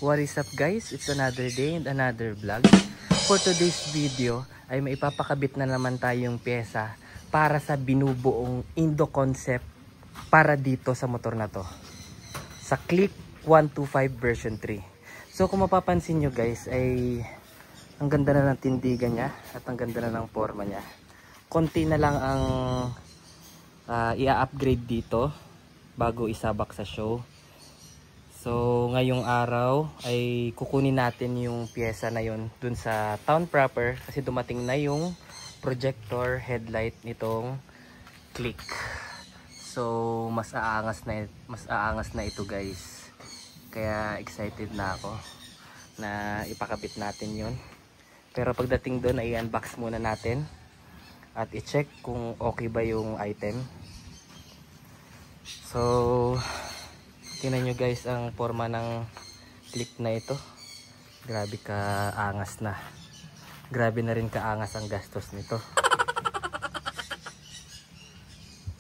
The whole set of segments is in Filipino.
What is up guys? It's another day and another vlog. For today's video ay may ipapakabit na naman tayong pyesa para sa binubuong Indo concept para dito sa motor na to. Sa Click 125 version 3. So kung mapapansin nyo guys ay ang ganda na ng tindigan niya at ang ganda na ng forma niya. Konti na lang ang i-upgrade dito bago isabak sa show. So ngayong araw ay kukunin natin yung pyesa na yun dun sa town proper kasi dumating na yung projector headlight nitong Click. So mas aangas na ito guys. Kaya excited na ako na ipakabit natin yun. Pero pagdating doon ay unbox muna natin at i-check kung okay ba yung item. So tingnan nyo guys ang forma ng Click na ito. Grabe kaangas na. Grabe na rin kaangas ang gastos nito.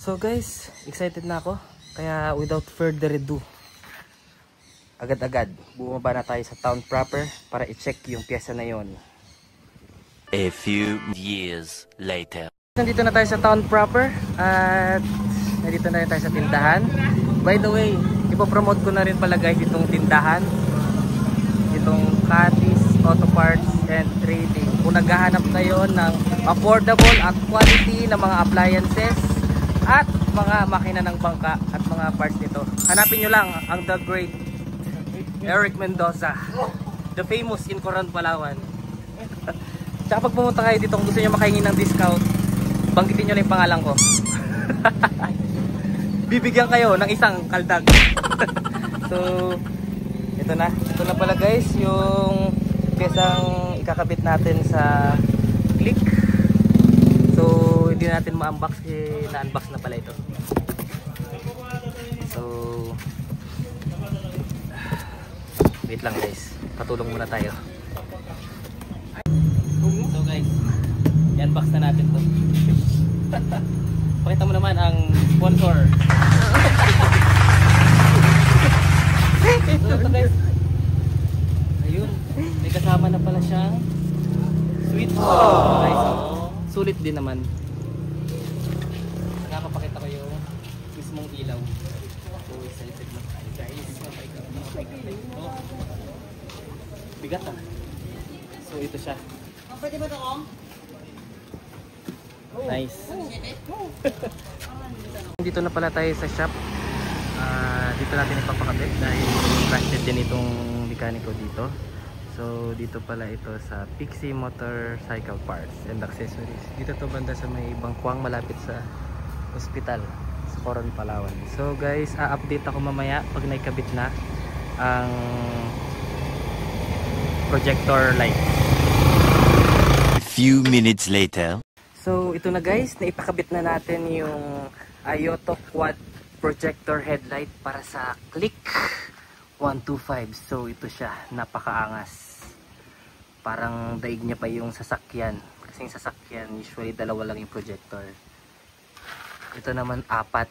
So guys, excited na ako. Kaya without further ado, agad-agad bumaba na tayo sa town proper para i-check yung pyesa na yon. A few years later. Nandito na tayo sa town proper at nandito na rin tayo sa tindahan. By the way, ipopromote ko na rin pala guys itong tindahan, itong Katis Auto Parts and Trading. Kung naghahanap kayo ng affordable at quality na mga appliances at mga makina ng bangka at mga parts nito, hanapin nyo lang ang The Great Eric Mendoza, the famous in Coron, Palawan. Tsaka pag pumunta kayo dito, kung gusto nyo makahingi ng discount, banggitin nyo lang yung pangalan ko. Bibigyan kayo ng isang kaldag. So ito na pala guys yung pyesang ikakabit natin sa Click. So hindi natin ma-unbox kasi na-unbox na pala ito. So wait lang guys, patulong muna tayo. So guys, i-unbox na natin to. Pakita mo naman ang sponsor. So guys, ayun, may kasama na pala siyang switch. Guys, sulit din naman. Nakakapakita ko yung mismong ilaw. So excited na tayo guys. Bigat ah. So ito siya. Pwede ba ito ko? Nice. Dito na pala tayo sa shop. Dito natin ipapakabit dahil trusted din itong mekaniko dito. So dito pala ito sa Pixie Motorcycle Parts and Accessories. Dito to banda sa may Bangkuang malapit sa ospital sa Coron, Palawan. So guys, update ako mamaya pag naikabit na ang projector light. A few minutes later. So ito na guys, naipakabit na natin yung Ayoto Quad projector headlight para sa Click 125. So ito siya, napakaangas. Parang daig niya pa yung sasakyan. Kasi yung sasakyan usually dalawa lang yung projector. Ito naman 4.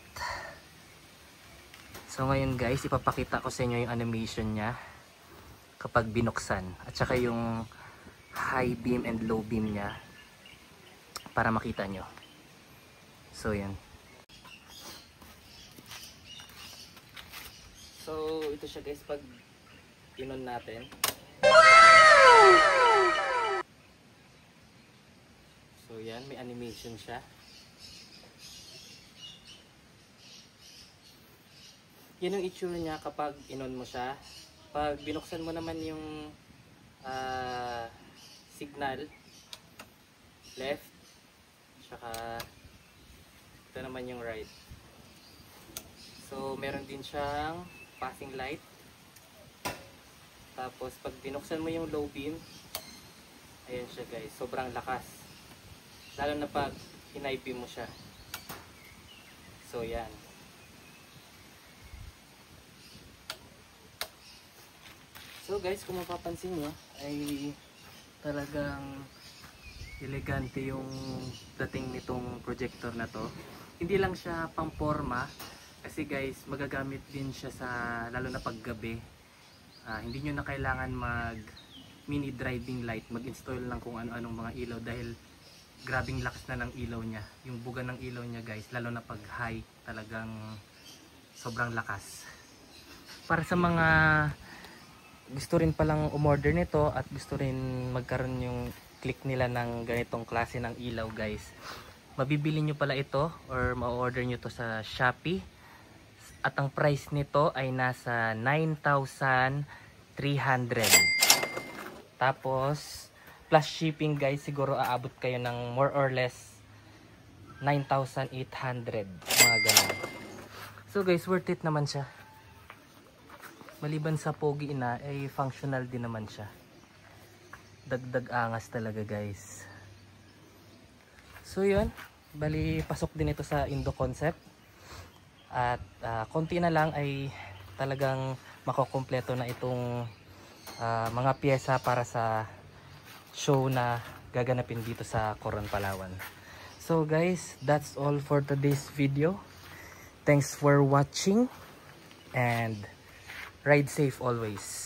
So ngayon guys, ipapakita ko sa inyo yung animation niya kapag binuksan. At saka yung high beam and low beam niya para makita nyo. So yan. So ito siya guys pag inon natin. So yan, may animation siya. Yan yung itsura niya kapag inon mo siya. Pag binuksan mo naman yung signal left, saka ito naman yung right. So meron din siyang passing light. Tapos pag binuksan mo yung low beam, ayan siya guys, sobrang lakas. Lalo na pag high beam mo siya. So yan. So guys, kung mapapansin nyo ay talagang elegante yung dating nitong projector na to. Hindi lang siya pang forma kasi guys magagamit din siya sa lalo na paggabi Hindi nyo na kailangan mag mini driving light, mag-install lang kung ano-anong mga ilaw dahil grabing lakas na ng ilaw niya. Yung buga ng ilaw niya guys, lalo na pag high, talagang sobrang lakas. Para sa mga gusto rin palang umorder nito at gusto rin magkaroon yung click nila ng ganitong klase ng ilaw guys, mabibili nyo pala ito or ma-order nyo to sa Shopee at ang price nito ay nasa 9,300. Tapos plus shipping guys, siguro aabot kayo ng more or less 9,800, mga ganun. So guys, worth it naman siya. Maliban sa pogi na, ay functional din naman siya. Dagdag angas talaga guys. So yun, bali pasok din ito sa Indo Concept. At konti na lang ay talagang makukumpleto na itong mga pyesa para sa show na gaganapin dito sa Coron, Palawan. So guys, that's all for today's video. Thanks for watching and ride safe always.